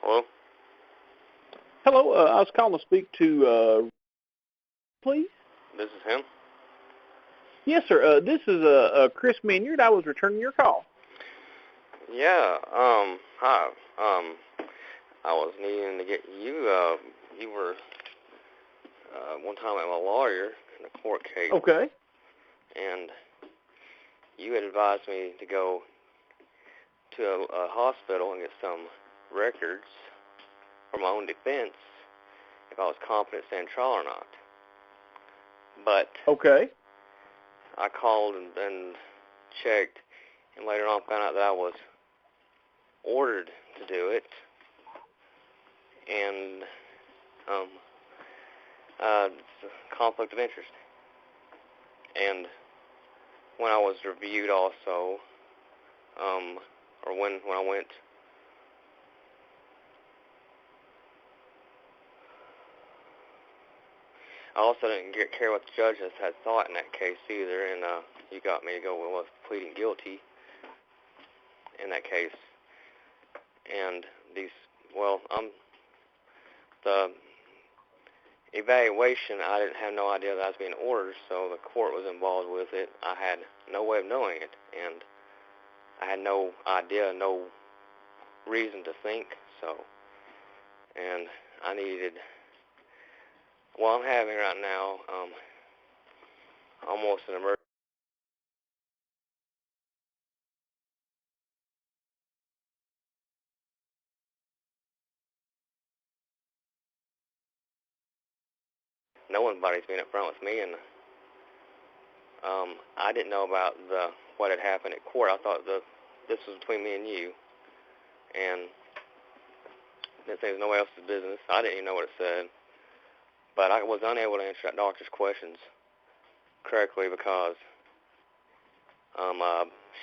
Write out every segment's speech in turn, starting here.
Hello? Hello, I was calling to speak to, please. This is him? Yes, sir. This is Chris Miniard. I was returning your call. Yeah, hi. I was needing to get you, you were, one time at my lawyer in a court case. Okay. And you had advised me to go to a hospital and get some records for my own defense if I was competent to stand trial or not. But Okay. I called and checked, and later on found out that I was ordered to do it, and it's a conflict of interest. And when I was reviewed also, or when I went, I also didn't care what the judge had thought in that case either, and you got me to go with pleading guilty in that case. And the evaluation, I didn't have no idea that I was being ordered, so the court was involved with it. I had no way of knowing it, and I had no idea, no reason to think so. And I needed, I'm having right now, almost an emergency. Nobody's been up front with me, and I didn't know about what had happened at court. I thought this was between me and you, and this was nobody else's business. I didn't even know what it said, but I was unable to answer that doctor's questions correctly because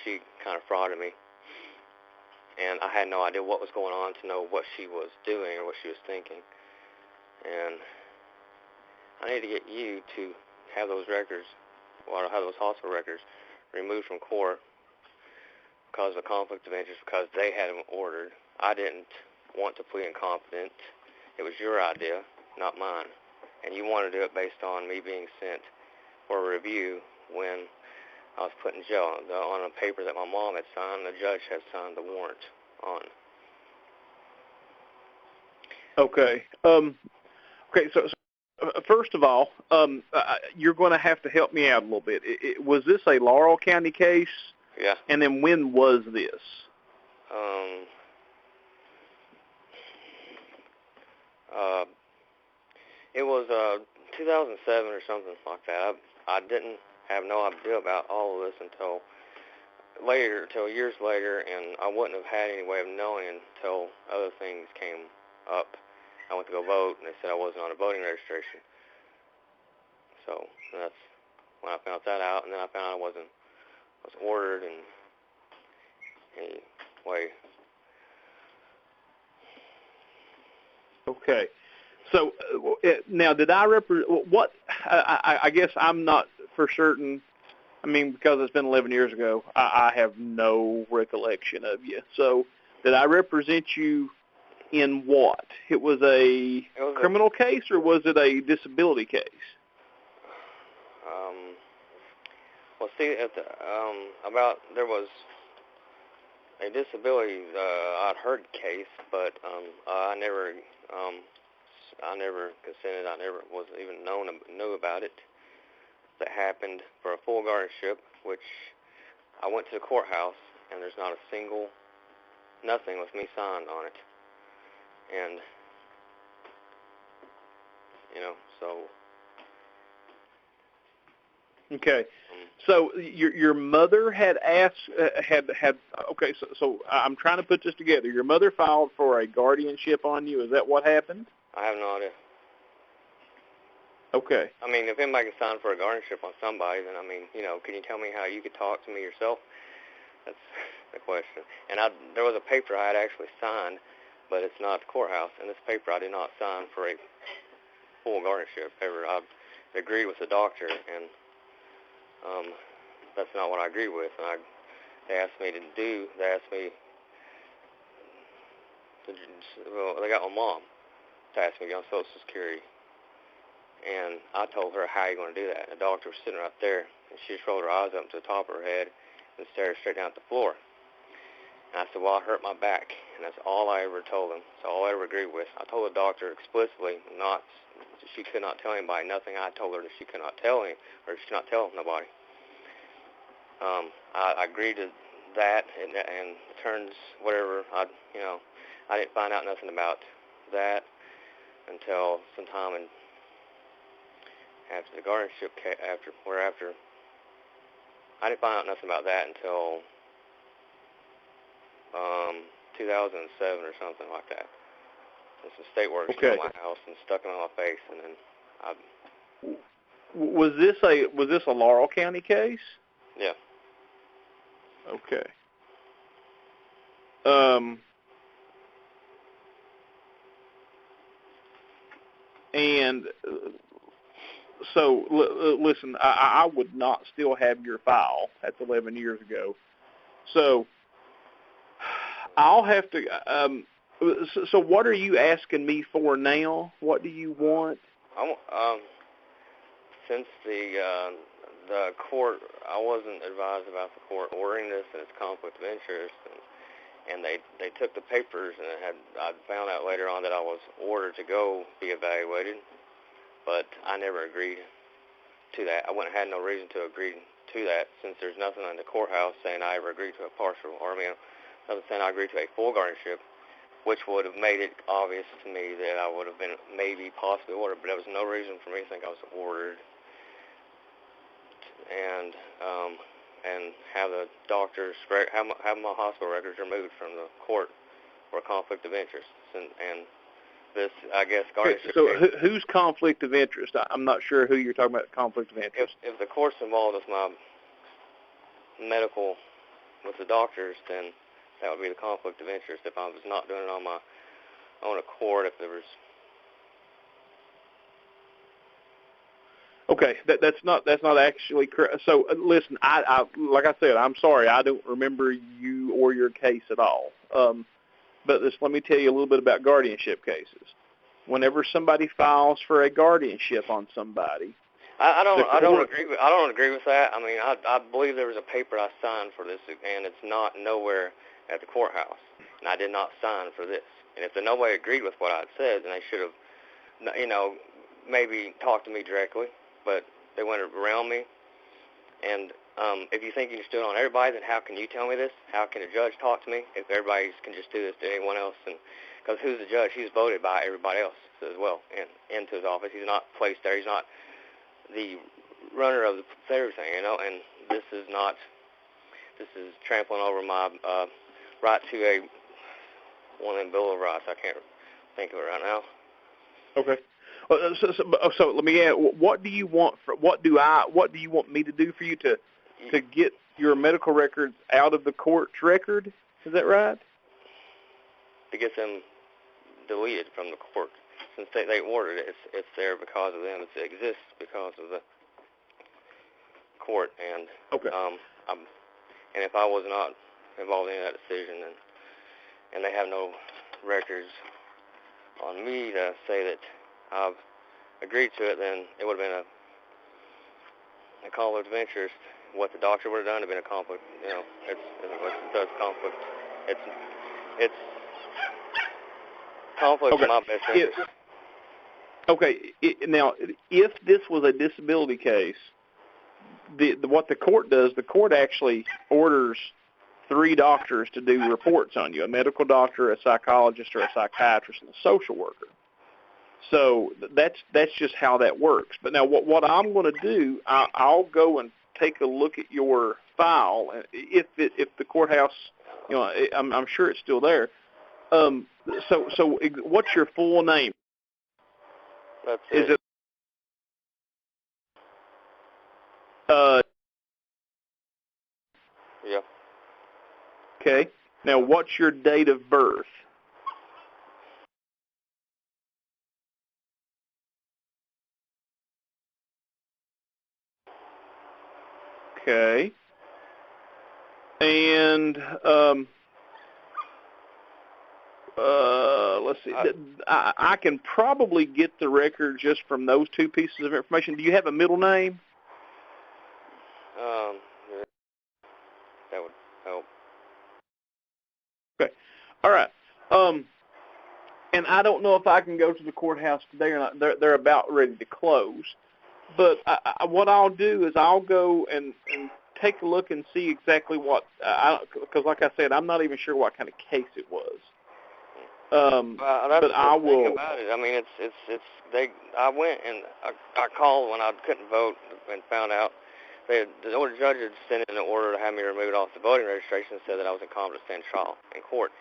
she kind of frauded me, and I had no idea what was going on to know what she was doing or what she was thinking. And I need to get you to have those records, or have those hospital records removed from court because of a conflict of interest, because they had them ordered. I didn't want to plead incompetent. It was your idea, not mine. And you wanted to do it based on me being sent for a review when I was put in jail on a paper that my mom had signed, the judge had signed the warrant on. Okay. Okay. So first of all, you're going to have to help me out a little bit. Was this a Laurel County case? Yeah. And then when was this? It was 2007 or something like that. I didn't have no idea about all of this until years later, and I wouldn't have had any way of knowing until other things came up. I went to go vote, and they said I wasn't on a voting registration. So that's when I found that out, and then I found out I was ordered in any way. Okay. So now, did I represent what? I guess I'm not for certain. I mean, because it's been 11 years ago, I have no recollection of you. So, did I represent you in what? It was a criminal case, or was it a disability case? Well, see, there was a disability I'd heard case, but I never consented. I never was even knew about it. That happened for a full guardianship, which I went to the courthouse, and there's not a single, nothing with me signed on it. And, so. Okay. So your mother had asked, okay, so I'm trying to put this together. Your mother filed for a guardianship on you. Is that what happened? I have no idea. Okay. I mean, if anybody can sign for a guardianship on somebody, then, can you tell me how you could talk to me yourself? That's the question. And there was a paper I had actually signed, but it's not at the courthouse. And this paper I did not sign for a full guardianship ever. I agreed with the doctor, and that's not what I agree with. And they asked me Well, they got my mom to ask me to get on Social Security. And I told her, how are you going to do that? And the doctor was sitting right there, and she just rolled her eyes up to the top of her head and stared straight down at the floor. And I said, well, I hurt my back. And that's all I ever told him. That's all I ever agreed with. I told the doctor explicitly she could not tell anybody. Nothing I told her that she could not tell him, or she could not tell nobody. I agreed to that, and it turns whatever. I didn't find out nothing about that until sometime after the guardianship I didn't find out nothing about that until 2007 or something like that. And some state workers came to my house and stuck them in my face, and then Was this a Laurel County case? Yeah. Okay. And so, listen, I would not still have your file. That's 11 years ago. So I'll have to. So what are you asking me for now? What do you want? Since the court, I wasn't advised about the court ordering this, and it's conflict of interest, and they took the papers, and I found out later on that I was ordered to go be evaluated, but I never agreed to that. I wouldn't have had no reason to agree to that, since there's nothing in the courthouse saying I ever agreed to a partial, nothing saying I agreed to a full guardianship, which would have made it obvious to me that I would have been maybe possibly ordered, but there was no reason for me to think I was ordered. And have the doctors have my hospital records removed from the court for conflict of interest. And this, I guess, guardianship. So who's conflict of interest? I'm not sure who you're talking about. Conflict of interest. If the court's involved with my medical, with the doctors, then that would be the conflict of interest. If I was not doing it on my own accord, if there was. Okay, that's not actually correct. So listen, I like I said, I'm sorry, I don't remember you or your case at all. But let me tell you a little bit about guardianship cases. Whenever somebody files for a guardianship on somebody, I don't agree with that. I mean, I believe there was a paper I signed for this, and it's not nowhere at the courthouse, and I did not sign for this. And if nobody agreed with what I had said, then they should have, maybe talked to me directly. But they went around me, and if you think you can just do it on everybody, then how can you tell me this? How can a judge talk to me if everybody can just do this to anyone else? And because who's the judge? He's voted by everybody else as well into his office. He's not placed there. He's not the runner of everything, and this is trampling over my right to one of them Bill of Rights. I can't think of it right now. Okay. So let me ask, what do you want? What do you want me to do for you to get your medical records out of the court's record? Is that right? To get them deleted from the court, since they ordered it, it's there because of them. It exists because of the court, and okay. And if I was not involved in that decision, and they have no records on me to say that I've agreed to it, then it would have been a conflict of interest. What the doctor would have done would have been a conflict. It's conflict. It's conflict in my best interest. Now, if this was a disability case, what the court does, the court actually orders 3 doctors to do reports on you: a medical doctor, a psychologist, or a psychiatrist, and a social worker. So that's just how that works. But now what I'm going to do, I'll go and take a look at your file. If the courthouse, I'm sure it's still there. So what's your full name? That's it. Is it? Yeah. Okay. Now what's your date of birth? Okay. And let's see. I can probably get the record just from those two pieces of information. Do you have a middle name? That would help. Okay. All right. And I don't know if I can go to the courthouse today or not. They're about ready to close. But what I'll do is I'll go and take a look and see exactly what, because like I said, I'm not even sure what kind of case it was. That's but I will. Thing about it. I mean, I went and I called when I couldn't vote and found out the order judge had sent in an order to have me removed off the voting registration and said that I was incompetent to stand trial in court.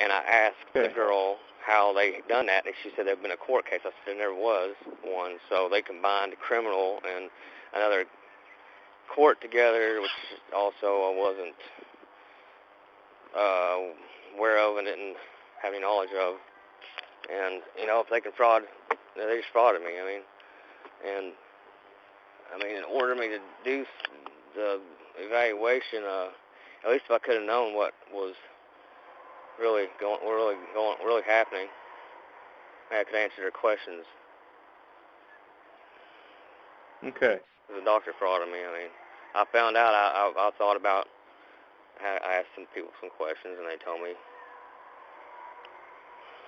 And I asked the girl how they had done that, and she said there had been a court case. I said there never was one. So they combined a criminal and another court together, which also I wasn't aware of and didn't have any knowledge of. And, you know, if they can fraud, they just frauded me. In order me to do the evaluation, at least if I could have known what was really happening, I could answer their questions. Okay. The doctor frauded me. I mean, I found out. I thought about. I asked some people some questions, and they told me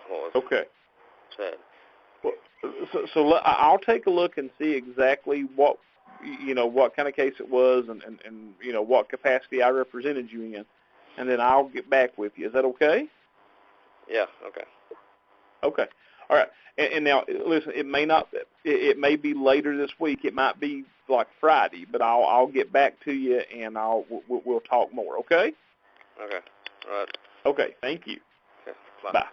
what was said. Well, so I'll take a look and see exactly what kind of case it was, and what capacity I represented you in, and then I'll get back with you. Is that okay? Yeah. Okay. Okay. All right. And now, listen, it may be later this week. It might be like Friday, but I'll get back to you, and we'll talk more. Okay? Okay. All right. Okay. Thank you. Okay. Bye. Bye.